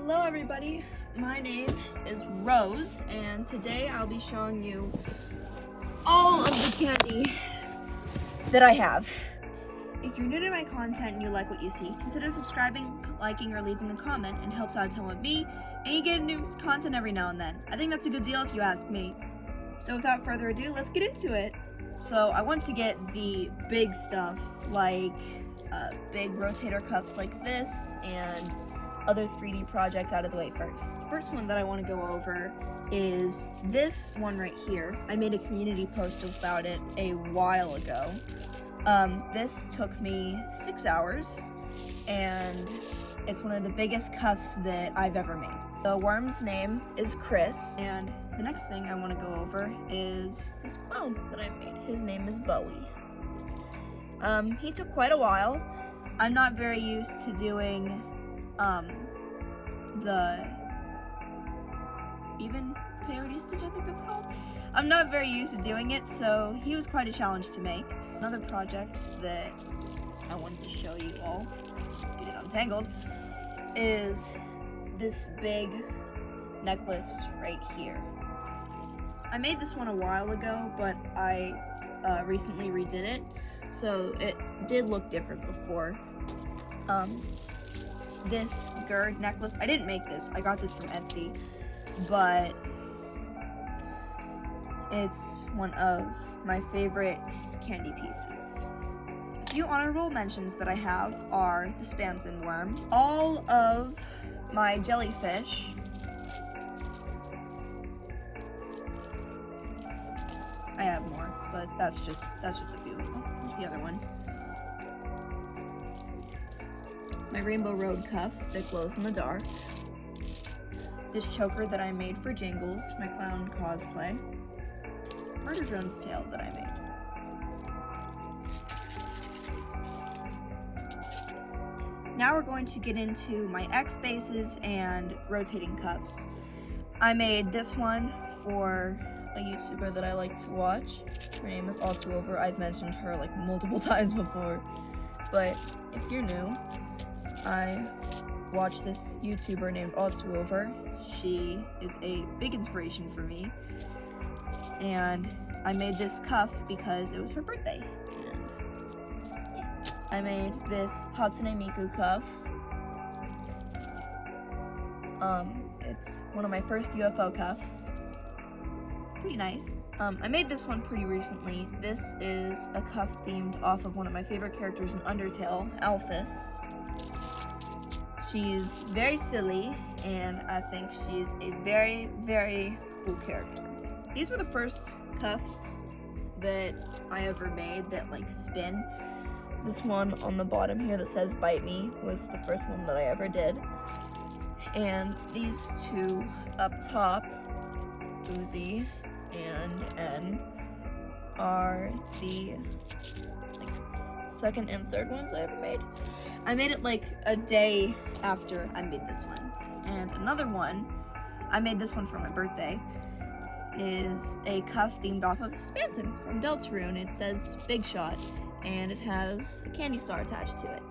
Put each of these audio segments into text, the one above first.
Hello everybody, my name is Rose and today I'll be showing you all of the candy that I have. If you're new to my content and you like what you see, consider subscribing, liking, or leaving a comment. It helps out a ton with me and you get new content every now and then. I think that's a good deal if you ask me. So without further ado, let's get into it. So I want to get the big stuff like big rotator cuffs like this and other 3D projects out of the way first. The first one that I want to go over is this one right here. I made a community post about it a while ago. This took me 6 hours and it's one of the biggest cuffs that I've ever made. The worm's name is Chris, and the next thing I want to go over is this clown that I made. His name is Bowie. He took quite a while. I'm not very used to doing the even peyote stitch, I think that's called. I'm not very used to doing it, so he was quite a challenge to make. Another project that I wanted to show you all, get it untangled, is this big necklace right here. I made this one a while ago, but I recently redid it, so it did look different before. This gird necklace, I didn't make this, I got this from Etsy, but it's one of my favorite candy pieces. A few honorable mentions that I have are the Spamton worm, all of my jellyfish, I have more, but that's just a few. What's the other one? My rainbow road cuff that glows in the dark. This choker that I made for Jingles, my clown cosplay. Murder Drone's tail that I made. Now we're going to get into my X bases and rotating cuffs. I made this one for a YouTuber that I like to watch. Her name is Over. I've mentioned her like multiple times before, but if you're new, I watch this YouTuber named Over. She is a big inspiration for me, and I made this cuff because it was her birthday. And yeah. I made this Hatsune Miku cuff. It's one of my first UFO cuffs. Pretty nice. I made this one pretty recently. This is a cuff themed off of one of my favorite characters in Undertale, Alphys. She's very silly, and I think she's a very, very cool character. These were the first cuffs that I ever made that like spin. This one on the bottom here that says "Bite Me" was the first one that I ever did. And these two up top, Uzi and N, are the second and third ones I ever made. I made it like a day after I made this one. And another one, I made this one for my birthday, is a cuff themed off of Spamton from Deltarune. It says Big Shot, and it has a candy star attached to it.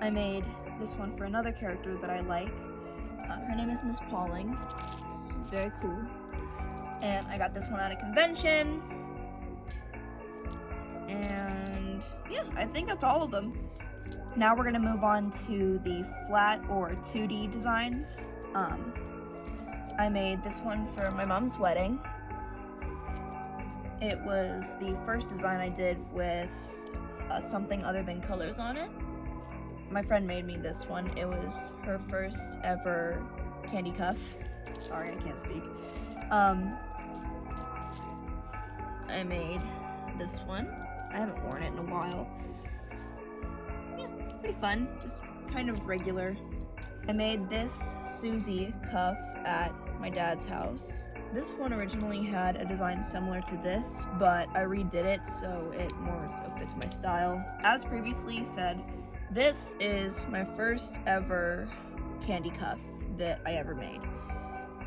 I made this one for another character that I like. Her name is Miss Pauling. She's very cool. And I got this one at a convention. And yeah, I think that's all of them. Now we're gonna move on to the flat or 2D designs. I made this one for my mom's wedding. It was the first design I did with something other than colors on it. My friend made me this one. It was her first ever candy cuff. Sorry, I can't speak. I made this one. I haven't worn it in a while. Yeah, pretty fun, just kind of regular. I made this Susie cuff at my dad's house. This one originally had a design similar to this, but I redid it so it more so fits my style. As previously said, this is my first ever candy cuff that I ever made.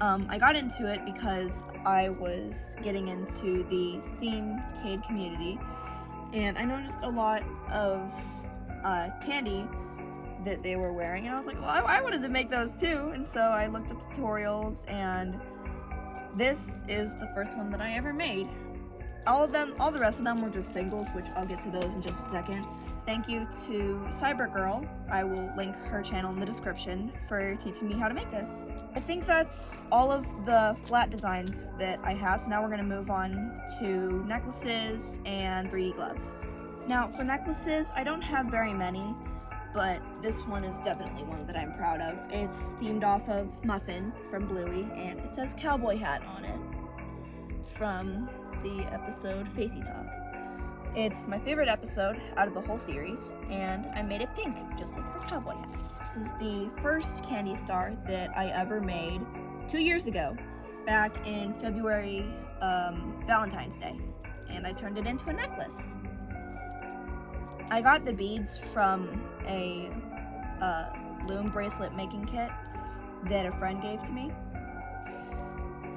I got into it because I was getting into the scene-cade community, and I noticed a lot of candy that they were wearing, and I was like, well, I wanted to make those too. And so I looked up tutorials, and this is the first one that I ever made. All the rest of them were just singles, which I'll get to those in just a second. Thank you to Cybergirl. I will link her channel in the description for teaching me how to make this. I think that's all of the flat designs that I have, so now we're gonna move on to necklaces and 3D gloves. Now, for necklaces, I don't have very many, but this one is definitely one that I'm proud of. It's themed off of Muffin from Bluey, and it says cowboy hat on it from the episode Hazy Talk. It's my favorite episode out of the whole series, and I made it pink, just like her cowboy hat. This is the first candy star that I ever made 2 years ago, back in February, Valentine's Day, and I turned it into a necklace. I got the beads from a loom bracelet making kit that a friend gave to me,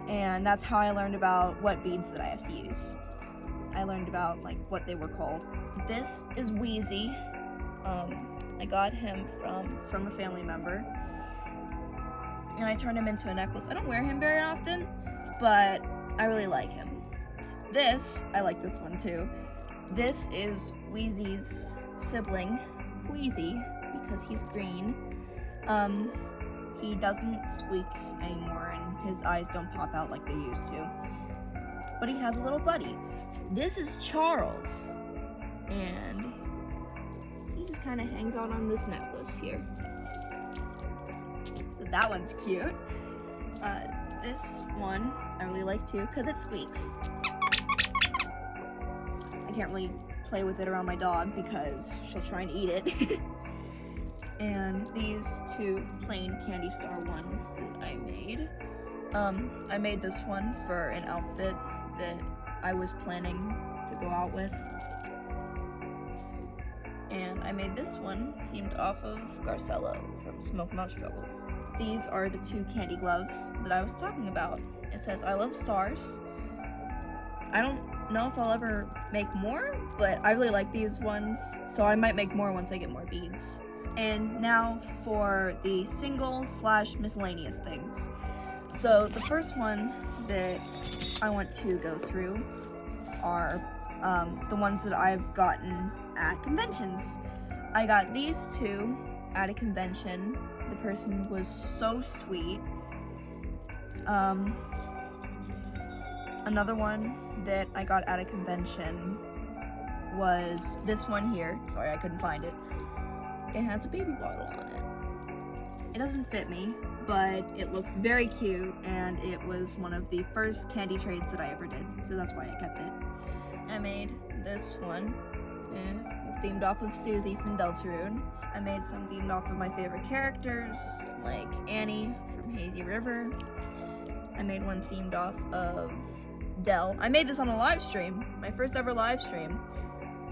and that's how I learned about what beads that I have to use. I learned about like what they were called. This is Wheezy. I got him from a family member, and I turned him into a necklace. I don't wear him very often, but I really like him. I like this one too. This is Wheezy's sibling, Queasy, because he's green. He doesn't squeak anymore, and his eyes don't pop out like they used to. But he has a little buddy. This is Charles, and he just kind of hangs out on this necklace here. So that one's cute. This one I really like too, because it squeaks. I can't really play with it around my dog because she'll try and eat it. And these two plain candy star ones that I made. I made this one for an outfit that I was planning to go out with. And I made this one themed off of Garcello from Smoke Not Struggle. These are the two candy gloves that I was talking about. It says, I love stars. I don't know if I'll ever make more, but I really like these ones, so I might make more once I get more beads. And now for the single/miscellaneous things. So the first one that I want to go through are the ones that I've gotten at conventions. I got these two at a convention. The person was so sweet. Another one that I got at a convention was this one here. Sorry, I couldn't find it. It has a baby bottle on it. It doesn't fit me, but it looks very cute, and it was one of the first candy trades that I ever did, so that's why I kept it. I made this one themed off of Susie from Deltarune. I made some themed off of my favorite characters, like Annie from Hazy River. I made one themed off of Del. I made this on a live stream, my first ever live stream.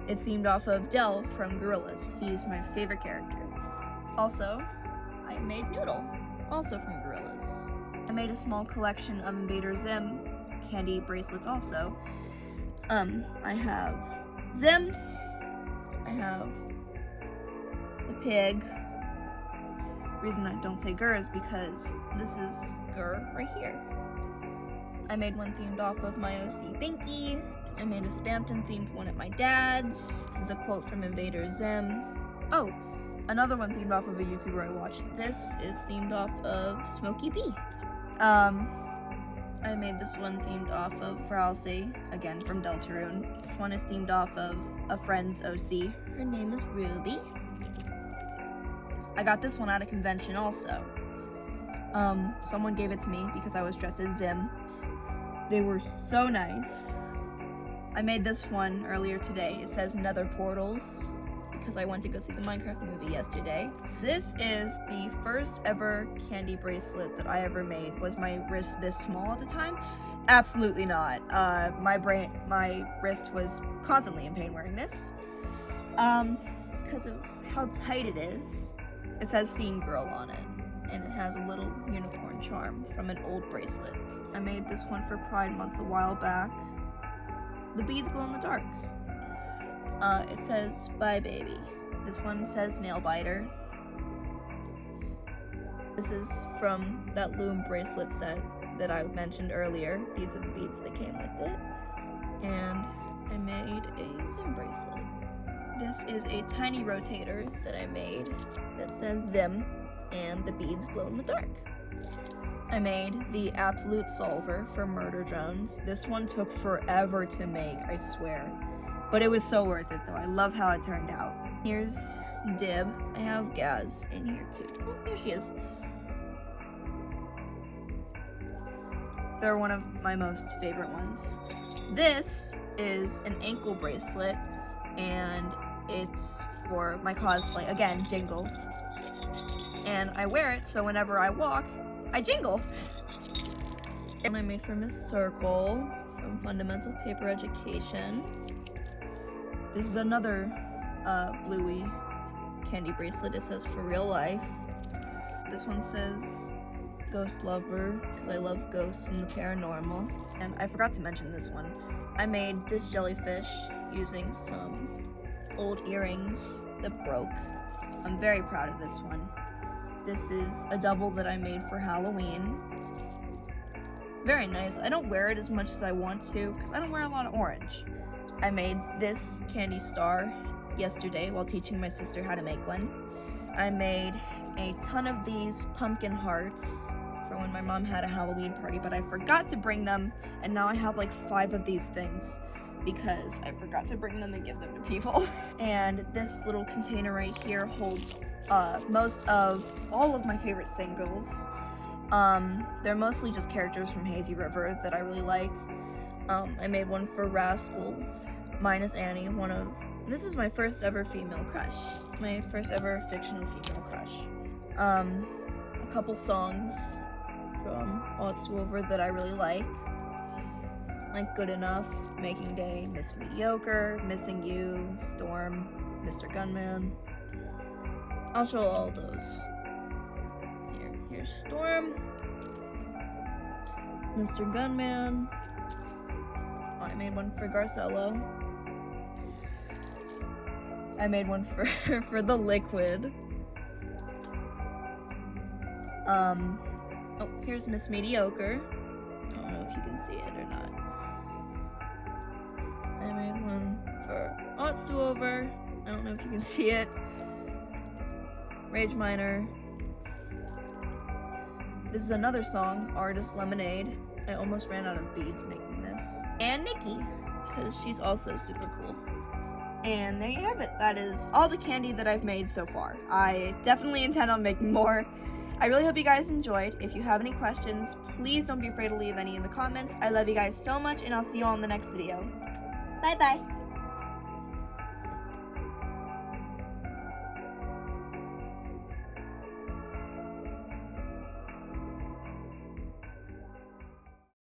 It's themed off of Del from Gorillas. He's my favorite character. Also, I made Noodle, also from Gorillas. I made a small collection of Invader Zim candy bracelets also. I have Zim, I have the pig. The reason I don't say Gur is because this is Gur right here. I made one themed off of my OC Binky. I made a Spampton themed one at my dad's. This is a quote from Invader Zim. Oh, another one themed off of a YouTuber I watched. This is themed off of Smokey B. I made this one themed off of Rousey, again from Deltarune. This one is themed off of a friend's OC. Her name is Ruby. I got this one at a convention also. Someone gave it to me because I was dressed as Zim. They were so nice. I made this one earlier today. It says Nether Portals because I went to go see the Minecraft movie yesterday. This is the first ever candy bracelet that I ever made. Was my wrist this small at the time? Absolutely not. My wrist was constantly in pain wearing this. Because of how tight it is. It says Scene Girl on it, and it has a little unicorn charm from an old bracelet. I made this one for Pride Month a while back. The beads glow in the dark. It says, bye baby. This one says nail biter. This is from that loom bracelet set that I mentioned earlier. These are the beads that came with it. And I made a Zim bracelet. This is a tiny rotator that I made that says Zim, and the beads glow in the dark. I made the absolute solver for murder drones. This one took forever to make, I swear. But it was so worth it though. I love how it turned out. Here's Dib. I have Gaz in here too. Oh, here she is. They're one of my most favorite ones. This is an ankle bracelet, and it's for my cosplay. Again, jingles. And I wear it so whenever I walk, I jingle. And I made for Miss Circle from Fundamental Paper Education. This is another bluey candy bracelet. It says for real life. This one says Ghost Lover, because I love ghosts and the paranormal. And I forgot to mention this one. I made this jellyfish using some old earrings that broke. I'm very proud of this one. This is a double that I made for Halloween. Very nice. I don't wear it as much as I want to, because I don't wear a lot of orange. I made this candy star yesterday while teaching my sister how to make one. I made a ton of these pumpkin hearts for when my mom had a Halloween party, but I forgot to bring them, and now I have like 5 of these things because I forgot to bring them and give them to people. And this little container right here holds most of all of my favorite singles. They're mostly just characters from Hazy River that I really like. I made one for Rascal, minus Annie, this is my first ever female crush. My first ever fictional female crush. A couple songs from Odds to Over that I really like Good Enough, Making Day, Miss Mediocre, Missing You, Storm, Mr. Gunman. I'll show all those. Here's Storm, Mr. Gunman. Oh, I made one for Garcello. I made one for the liquid. Oh, here's Miss Mediocre. I don't know if you can see it or not. I made one for Odds to Over. I don't know if you can see it. Rage Minor. This is another song, Artist Lemonade. I almost ran out of beads making this. And Nikki, because she's also super cool. And there you have it. That is all the candy that I've made so far. I definitely intend on making more. I really hope you guys enjoyed. If you have any questions, please don't be afraid to leave any in the comments. I love you guys so much, and I'll see you all in the next video. Bye bye.